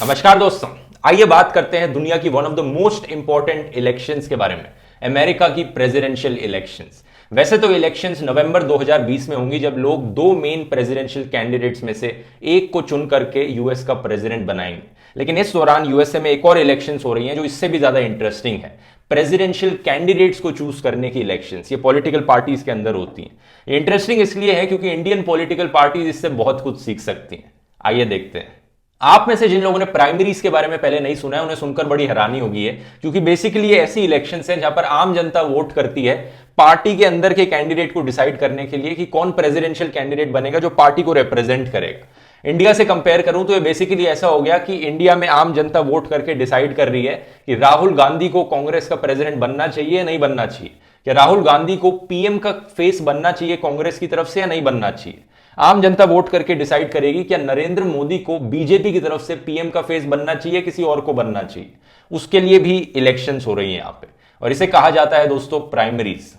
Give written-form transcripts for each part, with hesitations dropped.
नमस्कार दोस्तों, आइए बात करते हैं दुनिया की one of the most important elections के बारे में, अमेरिका की प्रेसिडेंशियल इलेक्शंस। वैसे तो इलेक्शंस नवंबर 2020 में होंगी, जब लोग दो मेन प्रेसिडेंशियल कैंडिडेट्स में से एक को चुन करके यूएस का प्रेसिडेंट बनाएंगे। लेकिन इस दौरान यूएसए में एक और इलेक्शंस हो रही हैं जो इससे भी ज्यादा इंटरेस्टिंग है। प्रेसिडेंशियल कैंडिडेट्स को चूज करने की इलेक्शंस, ये पॉलिटिकल पार्टीज के अंदर होती हैं। इंटरेस्टिंग इसलिए है क्योंकि इंडियन पॉलिटिकल पार्टीज इससे बहुत कुछ सीख सकती हैं। आइए देखते हैं। आप में से जिन लोगों ने प्राइमरीज के बारे में पहले नहीं सुना है, उन्हें सुनकर बड़ी हैरानी होगी है, क्योंकि बेसिकली ये ऐसी इलेक्शंस हैं जहां पर आम जनता वोट करती है पार्टी के अंदर के कैंडिडेट को डिसाइड करने के लिए कि कौन प्रेसिडेंशियल कैंडिडेट बनेगा जो पार्टी को रिप्रेजेंट करेगा। इंडिया से कंपेयर करूं तो ये बेसिकली ऐसा हो गया कि इंडिया में आम जनता वोट करके डिसाइड कर रही है कि राहुल गांधी को कांग्रेस का प्रेसिडेंट बनना चाहिए या नहीं बनना चाहिए, कि राहुल गांधी को पीएम का फेस बनना चाहिए कांग्रेस की तरफ से या नहीं बनना चाहिए। आम जनता वोट करके डिसाइड करेगी क्या नरेंद्र मोदी को बीजेपी की तरफ से पीएम का फेस बनना चाहिए, किसी और को बनना चाहिए। उसके लिए भी इलेक्शंस हो रही हैं यहां पे, और इसे कहा जाता है दोस्तों प्राइमरीज।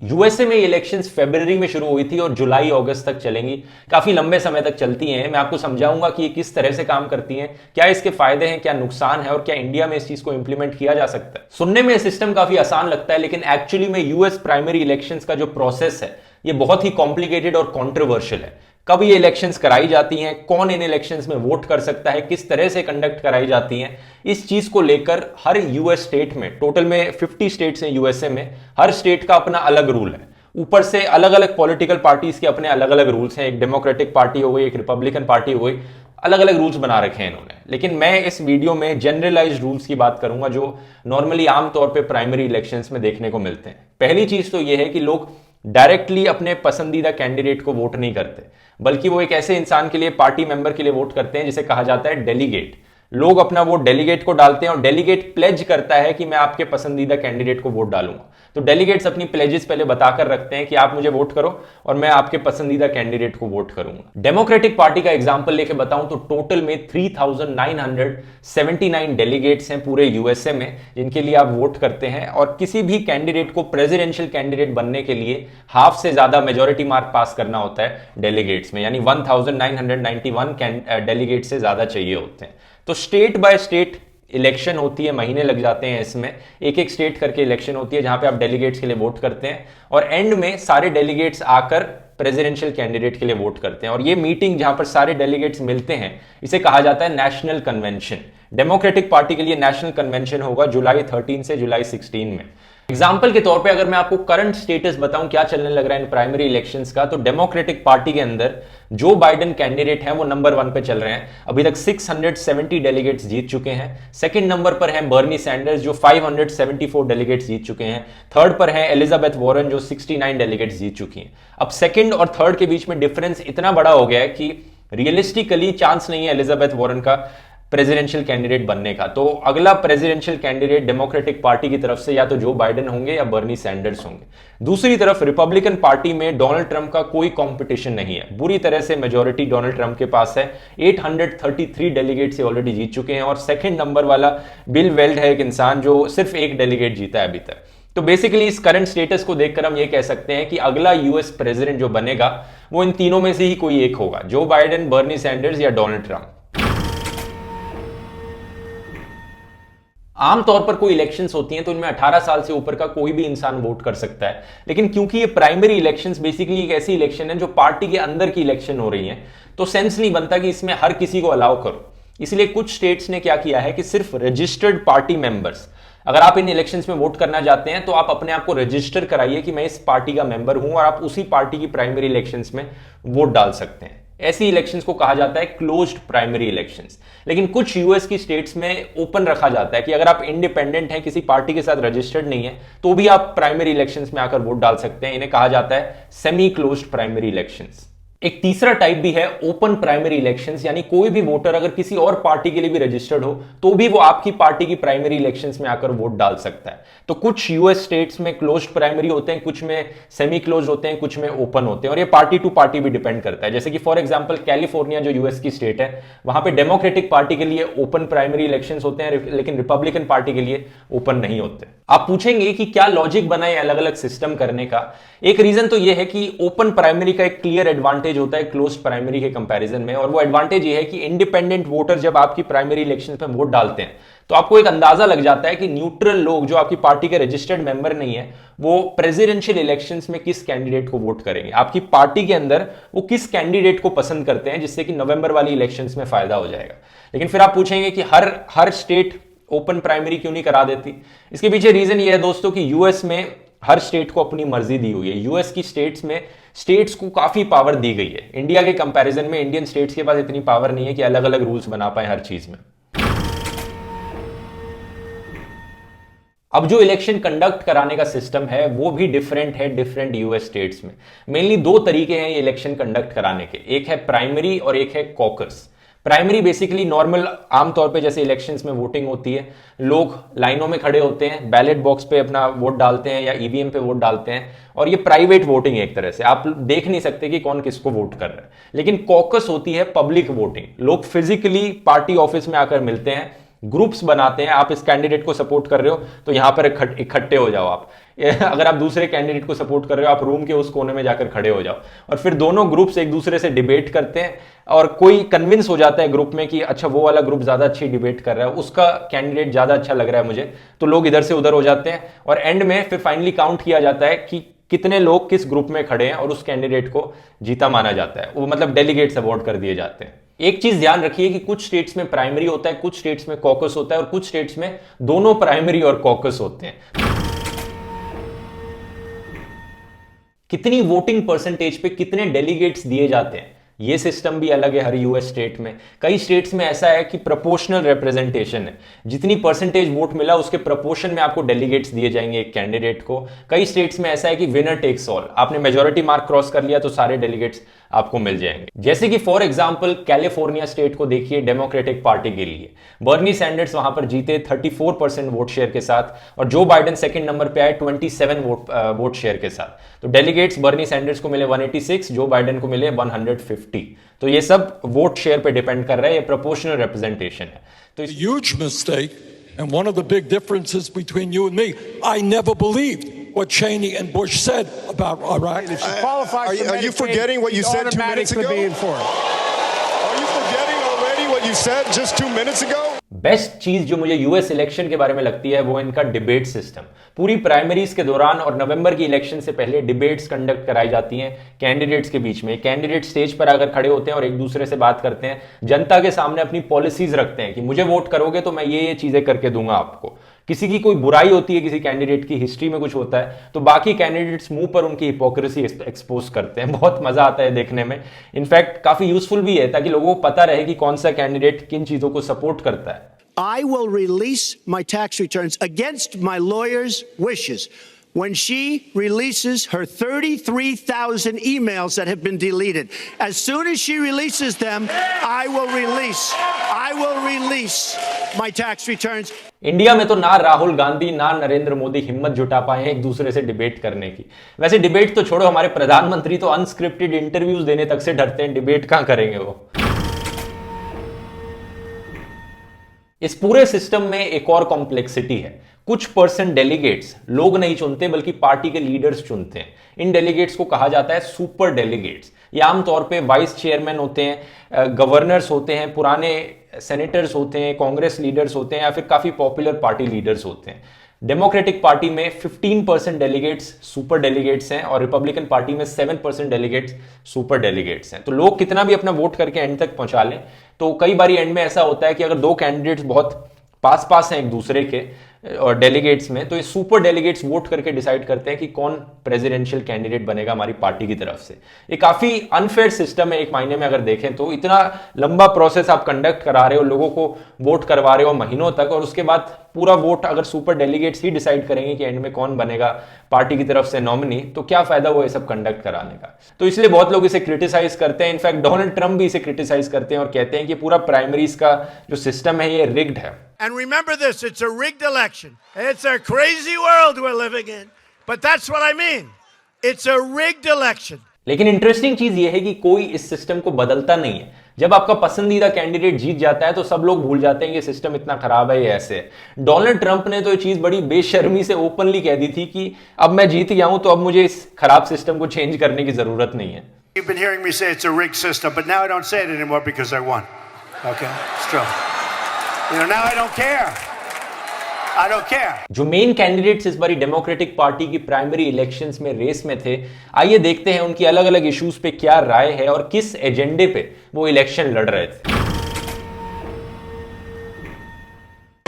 यूएसए में इलेक्शंस फरवरी में शुरू हुई थी और जुलाई अगस्त तक चलेंगी, काफी लंबे समय तक चलती हैं। मैं आपको समझाऊंगा कि ये किस तरह से काम करती हैं, क्या इसके फायदे हैं, क्या नुकसान है, और क्या इंडिया में इस चीज को इंप्लीमेंट किया जा सकता है। सुनने में सिस्टम काफी आसान लगता है, लेकिन एक्चुअली में यूएस प्राइमरी इलेक्शंस का जो प्रोसेस है ये बहुत ही कॉम्प्लिकेटेड और कॉन्ट्रोवर्शियल है। कब ये इलेक्शंस कराई जाती हैं, कौन इन इलेक्शंस में वोट कर सकता है, किस तरह से कंडक्ट कराई जाती हैं, इस चीज को लेकर हर यूएस स्टेट में, टोटल में 50 स्टेट्स हैं यूएसए में, हर स्टेट का अपना अलग रूल है। ऊपर से अलग अलग पॉलिटिकल पार्टीज के अपने अलग अलग रूल्स हैं। एक डेमोक्रेटिक पार्टी हो गई, एक रिपब्लिकन पार्टी हो गई, अलग अलग रूल्स बना रखे हैं इन्होंने। लेकिन मैं इस वीडियो में जनरलाइज्ड रूल्स की बात करूंगा जो नॉर्मली आमतौर पर प्राइमरी इलेक्शंस में देखने को मिलते हैं। पहली चीज तो यह है कि लोग डायरेक्टली अपने पसंदीदा कैंडिडेट को वोट नहीं करते, बल्कि वो एक ऐसे इंसान के लिए, पार्टी मेंबर के लिए वोट करते हैं जिसे कहा जाता है डेलीगेट। लोग अपना वोट डेलीगेट को डालते हैं और डेलीगेट प्लेज करता है कि मैं आपके पसंदीदा कैंडिडेट को वोट डालूंगा। तो डेलीगेट्स अपनी प्लेजेस पहले बताकर रखते हैं कि आप मुझे वोट करो और मैं आपके पसंदीदा कैंडिडेट को वोट करूंगा। डेमोक्रेटिक पार्टी का एग्जांपल लेके बताऊं तो टोटल में 3979 डेलीगेट्स हैं पूरे यूएसए में जिनके लिए आप वोट करते हैं, और किसी भी कैंडिडेट को प्रेसिडेंशियल कैंडिडेट बनने के लिए हाफ से ज्यादा मेजोरिटी मार्क पास करना होता है डेलीगेट्स में, यानी 1991 डेलीगेट से ज्यादा चाहिए होते हैं। तो स्टेट बाय स्टेट इलेक्शन होती है, महीने लग जाते हैं इसमें, एक एक स्टेट करके इलेक्शन होती है जहां पे आप डेलीगेट्स के लिए वोट करते हैं, और एंड में सारे डेलीगेट्स आकर प्रेसिडेंशियल कैंडिडेट के लिए वोट करते हैं। और ये मीटिंग जहां पर सारे डेलीगेट्स मिलते हैं इसे कहा जाता है नेशनल कन्वेंशन। डेमोक्रेटिक पार्टी के लिए नेशनल कन्वेंशन होगा जुलाई 13 से जुलाई 16 में। एग्जाम्पल के तौर पे अगर मैं आपको करंट स्टेटस बताऊं क्या चलने लग रहा है इन प्राइमरी इलेक्शंस का, तो डेमोक्रेटिक पार्टी के अंदर जो बाइडेन कैंडिडेट हैं वो नंबर 1 पे चल रहे हैं। अभी तक 670 डेलीगेट्स जीत चुके हैं। सेकंड नंबर पर है बर्नी सैंडर्स जो 574 डेलीगेट्स जीत चुके हैं। थर्ड पर है एलिजाबेथ वॉरेन जो 69 डेलीगेट्स जीत चुकी हैं। अब सेकंड और थर्ड के बीच में डिफरेंस इतना बड़ा हो गया है कि रियलिस्टिकली चांस नहीं है एलिजाबेथ वॉरेन का प्रेसिडेंशियल कैंडिडेट बनने का। तो अगला प्रेसिडेंशियल कैंडिडेट डेमोक्रेटिक पार्टी की तरफ से या तो जो बाइडेन होंगे या बर्नी सैंडर्स होंगे। दूसरी तरफ रिपब्लिकन पार्टी में डोनाल्ड ट्रंप का कोई कंपटीशन नहीं है, बुरी तरह से मेजॉरिटी डोनाल्ड ट्रंप के पास है। 833 डेलीगेट से ऑलरेडी जीत चुके हैं, और सेकंड नंबर वाला बिल वेल्ड है, एक इंसान जो सिर्फ एक डेलीगेट जीता है अभी तक। तो बेसिकली इस करंट स्टेटस को देखकर हम ये कह सकते हैं कि अगला यूएस प्रेसिडेंट जो बनेगा वो इन तीनों में से ही कोई एक होगा, जो बाइडेन, बर्नी सैंडर्स या डोनाल्ड ट्रंप। आमतौर पर कोई इलेक्शंस होती हैं तो इनमें 18 साल से ऊपर का कोई भी इंसान वोट कर सकता है, लेकिन क्योंकि ये प्राइमरी इलेक्शंस बेसिकली एक ऐसी इलेक्शन है जो पार्टी के अंदर की इलेक्शन हो रही है, तो सेंस नहीं बनता कि इसमें हर किसी को अलाउ करो। इसलिए कुछ स्टेट्स ने क्या किया है कि सिर्फ रजिस्टर्ड पार्टी मेंबर्स, अगर आप इन इलेक्शंस में वोट करना चाहते हैं तो आप अपने आप को रजिस्टर कराइए कि मैं इस पार्टी का मेंबर हूं, और आप उसी पार्टी की प्राइमरी इलेक्शंस में वोट डाल सकते हैं। ऐसी इलेक्शंस को कहा जाता है क्लोज्ड प्राइमरी इलेक्शंस। लेकिन कुछ यूएस की स्टेट्स में ओपन रखा जाता है कि अगर आप इंडिपेंडेंट हैं, किसी पार्टी के साथ रजिस्टर्ड नहीं है, तो भी आप प्राइमरी इलेक्शंस में आकर वोट डाल सकते हैं। इन्हें कहा जाता है सेमी क्लोज्ड प्राइमरी इलेक्शंस। एक तीसरा टाइप भी है ओपन प्राइमरी इलेक्शंस, यानी कोई भी वोटर अगर किसी और पार्टी के लिए भी रजिस्टर्ड हो तो भी वो आपकी पार्टी की प्राइमरी इलेक्शंस में आकर वोट डाल सकता है। तो कुछ यूएस स्टेट्स में क्लोज्ड प्राइमरी होते हैं, कुछ में सेमी क्लोज्ड होते हैं, कुछ में ओपन होते हैं, और ये पार्टी टू पार्टी भी डिपेंड करता है। जैसे कि फॉर एग्जांपल कैलिफोर्निया जो यूएस की स्टेट है, वहां पे डेमोक्रेटिक पार्टी के लिए ओपन प्राइमरी इलेक्शंस होते हैं, लेकिन रिपब्लिकन पार्टी के लिए ओपन नहीं होते। आप पूछेंगे कि क्या लॉजिक बना है अलग अलग सिस्टम करने का। एक रीजन तो यह है कि ओपन प्राइमरी का एक क्लियर एडवांटेज एडवांटेज होता है क्लोज्ड प्राइमरी के कंपैरिजन में, और वो एडवांटेज ये है कि इंडिपेंडेंट वोटर जब आपकी प्राइमरी इलेक्शन में वोट डालते हैं तो आपको एक अंदाजा लग जाता है कि न्यूट्रल लोग जो आपकी पार्टी के रजिस्टर्ड मेंबर नहीं है वो प्रेसिडेंशियल इलेक्शंस में किस कैंडिडेट को वोट करेंगे, आपकी पार्टी के अंदर वो किस कैंडिडेट को पसंद करते हैं, जिससे कि नवंबर वाली इलेक्शंस में फायदा हो जाएगा। लेकिन फिर आप पूछेंगे कि हर स्टेट ओपन प्राइमरी क्यों नहीं करा देती? इसके पीछे रीजन ये है दोस्तों कि यूएस में हर स्टेट को अपनी मर्जी दी हुई है। यूएस की स्टेट्स में स्टेट्स को काफी पावर दी गई है। इंडिया के कंपैरिजन में इंडियन स्टेट्स के पास इतनी पावर नहीं है कि अलग अलग रूल्स बना पाए हर चीज में। अब जो इलेक्शन कंडक्ट कराने का सिस्टम है वो भी डिफरेंट है डिफरेंट यूएस स्टेट्स में। मेनली दो तरीके हैं ये इलेक्शन कंडक्ट कराने के, एक है प्राइमरी और एक है कॉकस। प्राइमरी बेसिकली नॉर्मल आमतौर पे जैसे इलेक्शंस में वोटिंग होती है, लोग लाइनों में खड़े होते हैं, बैलेट बॉक्स पे अपना वोट डालते हैं या ईवीएम पे वोट डालते हैं, और ये प्राइवेट वोटिंग है एक तरह से, आप देख नहीं सकते कि कौन किसको वोट कर रहा है। लेकिन कॉकस होती है पब्लिक वोटिंग, लोग फिजिकली पार्टी ऑफिस में आकर मिलते हैं, ग्रुप्स बनाते हैं, आप इस कैंडिडेट को सपोर्ट कर रहे हो तो यहां पर इकट्ठे हो जाओ आप, अगर आप दूसरे कैंडिडेट को सपोर्ट कर रहे हो आप रूम के उस कोने में जाकर खड़े हो जाओ, और फिर दोनों ग्रुप्स एक दूसरे से डिबेट करते हैं, और कोई कन्विंस हो जाता है ग्रुप में कि अच्छा वो वाला ग्रुप ज्यादा अच्छी डिबेट कर रहा है, उसका कैंडिडेट ज्यादा अच्छा लग रहा है मुझे, तो लोग इधर से उधर हो जाते हैं, और एंड में फिर फाइनली काउंट किया जाता है कि कितने लोग किस ग्रुप में खड़े हैं और उस कैंडिडेट को जीता माना जाता है, वो मतलब डेलीगेट्स अवॉर्ड कर दिए जाते हैं। एक चीज ध्यान रखिए कि कुछ स्टेट्स में प्राइमरी होता है, कुछ स्टेट्स में कॉकस होता है, और कुछ स्टेट्स में दोनों प्राइमरी और कॉकस होते हैं। कितनी वोटिंग परसेंटेज पे कितने डेलीगेट्स दिए जाते हैं ये सिस्टम भी अलग है हर यूएस स्टेट में। कई स्टेट्स में ऐसा है कि प्रोपोर्शनल रिप्रेजेंटेशन है, जितनी परसेंटेज वोट मिला उसके प्रोपोर्शन में आपको डेलीगेट्स दिए जाएंगे एक कैंडिडेट को। कई स्टेट्स में ऐसा है कि विनर टेक्स ऑल, आपने मेजॉरिटी मार्क क्रॉस कर लिया तो सारे डेलीगेट्स आपको मिल जाएंगे। जैसे कि फॉर एग्जांपल कैलिफोर्निया स्टेट को देखिए, डेमोक्रेटिक पार्टी के लिए बर्नी सैंडर्स वहां पर जीते 34% वोट शेयर के साथ, और जो बाइडेन सेकंड नंबर पे आए 27 वोट शेयर के साथ। तो डेलीगेट्स बर्नी सैंडर्स को मिले 186, जो बाइडेन को मिले 150। तो ये सब वोट शेयर पे डिपेंड कर रहा है, ये प्रोपोर्शनल रिप्रेजेंटेशन है। तो huge mistake, and one of the big differences between you and me, I never believed what Cheney and Bush said about Iraq. If she qualifies for are you forgetting what you said 2 minutes ago? Are you forgetting already what you said just 2 minutes ago? Best चीज जो मुझे US election के बारे में लगती है वो इनका डिबेट सिस्टम। पूरी प्राइमरीज के दौरान और नवंबर की इलेक्शन से पहले डिबेट्स कंडक्ट कराई जाती हैं कैंडिडेट्स के बीच में। कैंडिडेट स्टेज पर आकर खड़े होते हैं और एक दूसरे से बात करते हैं, जनता के सामने अपनी पॉलिसीज रखते हैं कि मुझे वोट करोगे तो मैं ये चीजें करके दूंगा आपको। किसी की कोई बुराई होती है, किसी कैंडिडेट की हिस्ट्री में कुछ होता है, तो बाकी कैंडिडेट्स मुंह पर उनकी हिपोक्रेसी एक्सपोज करते हैं। बहुत मजा आता है देखने में, इनफैक्ट काफी यूजफुल भी है ताकि लोगों को पता रहे कि कौन सा कैंडिडेट किन चीजों को सपोर्ट करता है। I will release my tax returns against my lawyer's wishes when she releases her 33,000 emails that have been deleted. As soon as she releases them, I will release my tax returns. India में तो ना राहुल गांधी ना नरेंद्र मोदी हिम्मत जुटा पाए हैं एक दूसरे से डिबेट करने की। वैसे डिबेट तो छोड़ो, हमारे प्रधानमंत्री तो अनस्क्रिप्टेड इंटरव्यूज देने तक से डरते हैं, डिबेट कहां करेंगे वो। इस पूरे सिस्टम में एक और कॉम्प्लेक्सिटी है। कुछ परसेंट डेलीगेट्स लोग नहीं चुनते बल्कि पार्टी के लीडर्स चुनते हैं। इन डेलीगेट्स को कहा जाता है सुपर डेलीगेट्स। ये आमतौर पे वाइस चेयरमैन होते हैं, गवर्नर्स होते हैं, पुराने सेनेटर्स होते हैं, कांग्रेस लीडर्स होते हैं, या फिर काफी पॉपुलर पार्टी लीडर्स होते हैं। डेमोक्रेटिक पार्टी में 15% डेलीगेट्स सुपर डेलीगेट्स हैं और रिपब्लिकन पार्टी में 7% डेलीगेट्स सुपर डेलीगेट्स हैं। तो लोग कितना भी अपना वोट करके एंड तक पहुंचा लें, तो कई बार एंड में ऐसा होता है कि अगर दो कैंडिडेट्स बहुत पास पास हैं एक दूसरे के और डेलीगेट्स में, तो ये सुपर डेलीगेट्स वोट करके डिसाइड करते हैं कि कौन प्रेसिडेंशियल कैंडिडेट बनेगा हमारी पार्टी की तरफ से। ये काफी अनफेयर सिस्टम है एक मायने में अगर देखें तो। इतना लंबा प्रोसेस आप कंडक्ट करा रहे हो, लोगों को वोट करवा रहे हो महीनों तक, और उसके बाद पूरा वोट अगर सुपर डेलीगेट्स ही डिसाइड करेंगे कि एंड में कौन बनेगा पार्टी की तरफ से नॉमिनी, तो क्या फायदा वो ये सब कंडक्ट कराने का। तो इसलिए बहुत लोग इसे क्रिटिसाइज करते हैं। इनफैक्ट डोनाल्ड ट्रंप भी इसे क्रिटिसाइज करते हैं और कहते हैं कि पूरा प्राइमरीज का जो सिस्टम है ये रिग्ड है। And remember this, it's a rigged election. It's a crazy world we're living in. But that's what I mean. It's a rigged election. लेकिन इंटरेस्टिंग चीज यह है कि कोई इस सिस्टम को बदलता नहीं है। जब आपका पसंदीदा कैंडिडेट जीत जाता है तो सब लोग भूल जाते हैं कि सिस्टम इतना खराब है, ये ऐसे है। डोनाल्ड ट्रंप ने तो ये चीज बड़ी बेशर्मी से ओपनली कह दी थी कि अब मैं जीत गया हूं तो अब मुझे इस खराब सिस्टम को चेंज करने की जरूरत नहीं है। You've been hearing me say it's a rigged system, but now I don't say it anymore because I won. Okay, it's true. Now I don't care. I don't care. जो main candidates इस बारी democratic party की primary elections में race में थे, आइए देखते हैं उनकी अलग अलग इश्यूज पे क्या राय है और किस एजेंडे पे वो इलेक्शन लड़ रहे थे।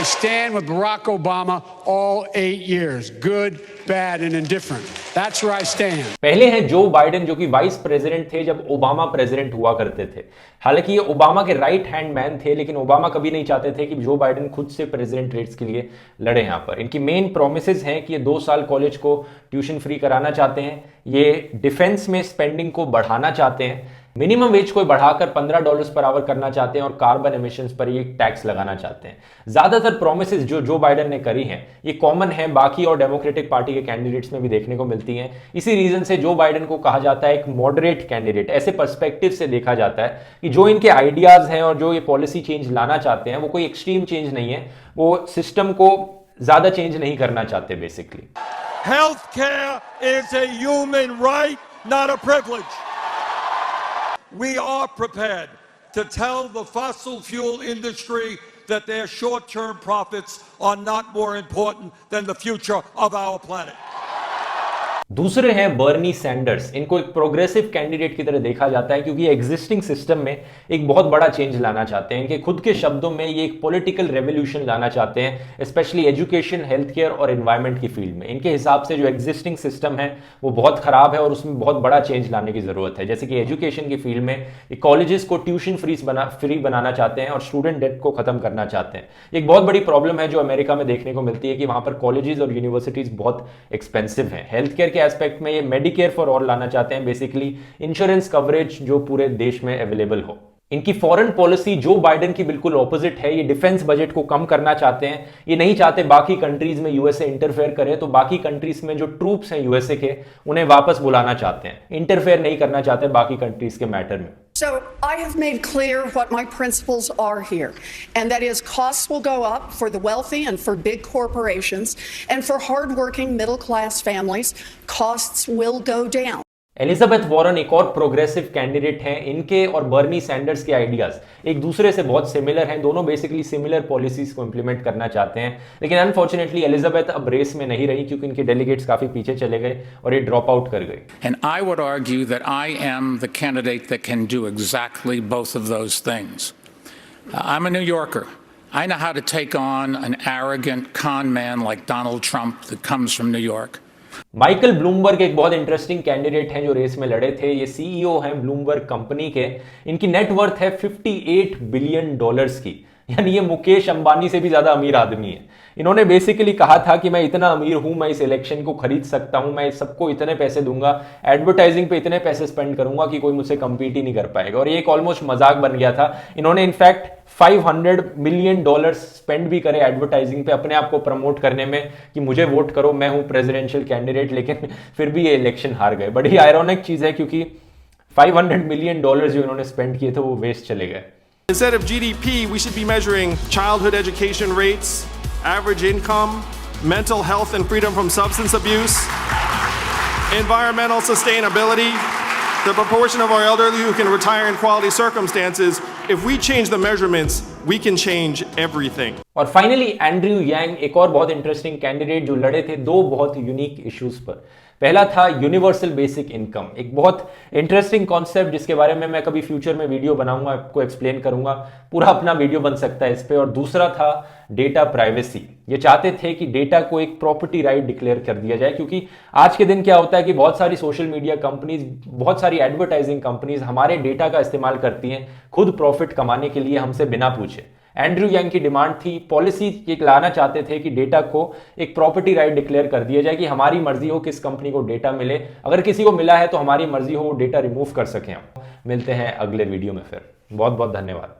I stand with Barack Obama all 8 years, good, bad, and indifferent. That's where I stand. पहले हैं जो बाइडेन, जो कि वाइस प्रेसिडेंट थे जब ओबामा प्रेसिडेंट हुआ करते थे। हालांकि ये ओबामा के राइट हैंड मैन थे, लेकिन ओबामा कभी नहीं चाहते थे कि जो बाइडेन खुद से प्रेसिडेंट रेस के लिए लड़े। यहाँ पर इनकी मेन प्रोमिसेस हैं कि ये 2 साल कॉलेज को ट्यूशन फ्री कराना चाहते हैं, ये डिफेंस में स्पेंडिंग को बढ़ाना चाहते हैं, मिनिमम वेज को बढ़ाकर $15 पर आवर करना चाहते हैं और कार्बन एमिशंस पर ये टैक्स लगाना चाहते हैं। ज्यादातर प्रोमिसेस जो बाइडेन ने करी हैं ये कॉमन है, बाकी और डेमोक्रेटिक पार्टी के कैंडिडेट्स में भी देखने को मिलती हैं। इसी रीजन से जो बाइडेन को कहा जाता है एक मॉडरेट कैंडिडेट। ऐसे पर्सपेक्टिव से देखा जाता है कि जो इनके आइडियाज हैं और जो ये पॉलिसी चेंज लाना चाहते हैं वो कोई एक्सट्रीम चेंज नहीं है, वो सिस्टम को ज्यादा चेंज नहीं करना चाहते। Basically Healthcare is a human right, not a privilege. We are prepared to tell the fossil fuel industry that their short-term profits are not more important than the future of our planet. दूसरे हैं Bernie Sanders. इनको एक progressive candidate की तरह देखा जाता है क्योंकि एग्जिस्टिंग सिस्टम में एक बहुत बड़ा चेंज लाना चाहते हैं। इनके खुद के शब्दों में ये एक पॉलिटिकल रेवोल्यूशन लाना चाहते हैं, स्पेशली एजुकेशन, हेल्थ केयर और एनवायरनमेंट की फील्ड में। इनके हिसाब से जो एग्जिस्टिंग सिस्टम है वो बहुत खराब है और उसमें बहुत बड़ा चेंज लाने की जरूरत है। जैसे कि एजुकेशन की फील्ड में कॉलेजेस को ट्यूशन फ्री बनाना चाहते हैं और स्टूडेंट डेट को खत्म करना चाहते हैं। एक बहुत बड़ी प्रॉब्लम है जो अमेरिका में देखने को मिलती है कि वहां पर कॉलेजेस और यूनिवर्सिटीज बहुत एक्सपेंसिव हैं। हेल्थ केयर एस्पेक्ट में ये मेडिकेयर फॉर ऑल लाना चाहते हैं, बेसिकली इंश्योरेंस कवरेज जो पूरे देश में अवेलेबल हो। इनकी फॉरेन पॉलिसी जो बाइडेन की बिल्कुल ऑपोजिट है। ये डिफेंस बजट को कम करना चाहते हैं। ये नहीं चाहते बाकी कंट्रीज में यूएसए इंटरफेयर करे, तो बाकी कंट्रीज में जो ट्रूप्स हैं यूएसए के उन्हें वापस बुलाना चाहते हैं। इंटरफेयर नहीं करना चाहते बाकी कंट्रीज के मैटर में। So I have made clear what my principles are here, and that is costs will go up for the wealthy and for big corporations, and for hardworking middle-class families, costs will go down. Elizabeth Warren एक और progressive candidate हैं। इनके और Bernie Sanders के ideas एक दूसरे से बहुत सिमिलर हैं। दोनों बेसिकली सिमिलर पॉलिसीज को इंप्लीमेंट करना चाहते हैं, लेकिन अनफॉर्चुनेटली एलिजाबेथ अब रेस में नहीं रही क्योंकि इनके डेलीगेट्स काफी पीछे चले गए और ये ड्रॉप आउट कर गए। And I would argue that I am the candidate that can do exactly both of those things. I'm a New Yorker. I know how to take on an arrogant con man like Donald Trump that comes from New York. Michael Bloomberg एक बहुत interesting candidate हैं जो race में लड़े थे। ये CEO हैं Bloomberg company के। इनकी नेटवर्थ है $58 बिलियन की, यानी ये मुकेश अंबानी से भी ज्यादा अमीर आदमी है। इन्होंने बेसिकली कहा था कि मैं इतना अमीर हूं, मैं इस इलेक्शन को खरीद सकता हूं, मैं सबको इतने पैसे दूंगा, एडवर्टाइजिंग पे इतने पैसे स्पेंड करूंगा कि कोई मुझसे कंपीट ही नहीं कर पाएगा। और ये एक ऑलमोस्ट मजाक बन गया था। इन्होंने इनफैक्ट $500 मिलियन स्पेंड भी करे एडवर्टाइजिंग पे अपने आप को प्रमोट करने में कि मुझे वोट करो, मैं हूं प्रेसिडेंशियल कैंडिडेट, लेकिन फिर भी ये इलेक्शन हार गए। बड़ी आयरॉनिक चीज है क्योंकि $500 मिलियन जो इन्होंने स्पेंड किए थे वो वेस्ट चले गए। Instead of GDP, we should be measuring childhood education rates, average income, mental health and freedom from substance abuse, environmental sustainability, the proportion of our elderly who can retire in quality circumstances. If we change the measurements, we can change everything. और finally Andrew यांग एक और बहुत interesting candidate जो लड़े थे 2 बहुत unique issues पर। पहला था यूनिवर्सल बेसिक इनकम, एक बहुत इंटरेस्टिंग कॉन्सेप्ट जिसके बारे में मैं कभी फ्यूचर में वीडियो बनाऊंगा, आपको एक्सप्लेन करूंगा, पूरा अपना वीडियो बन सकता है इस पे। और दूसरा था डेटा प्राइवेसी। ये चाहते थे कि डेटा को एक प्रॉपर्टी राइट डिक्लेयर कर दिया जाए, क्योंकि आज के दिन क्या होता है कि बहुत सारी सोशल मीडिया कंपनीज, बहुत सारी एडवर्टाइजिंग कंपनीज हमारे डेटा का इस्तेमाल करती हैं खुद प्रॉफिट कमाने के लिए हमसे बिना पूछे। एंड्रयू यांग की डिमांड थी, पॉलिसी एक लाना चाहते थे कि डेटा को एक प्रॉपर्टी राइट डिक्लेयर कर दिया जाए कि हमारी मर्जी हो किस कंपनी को डेटा मिले, अगर किसी को मिला है तो हमारी मर्जी हो वो डेटा रिमूव कर सकें। मिलते हैं अगले वीडियो में फिर। बहुत बहुत धन्यवाद।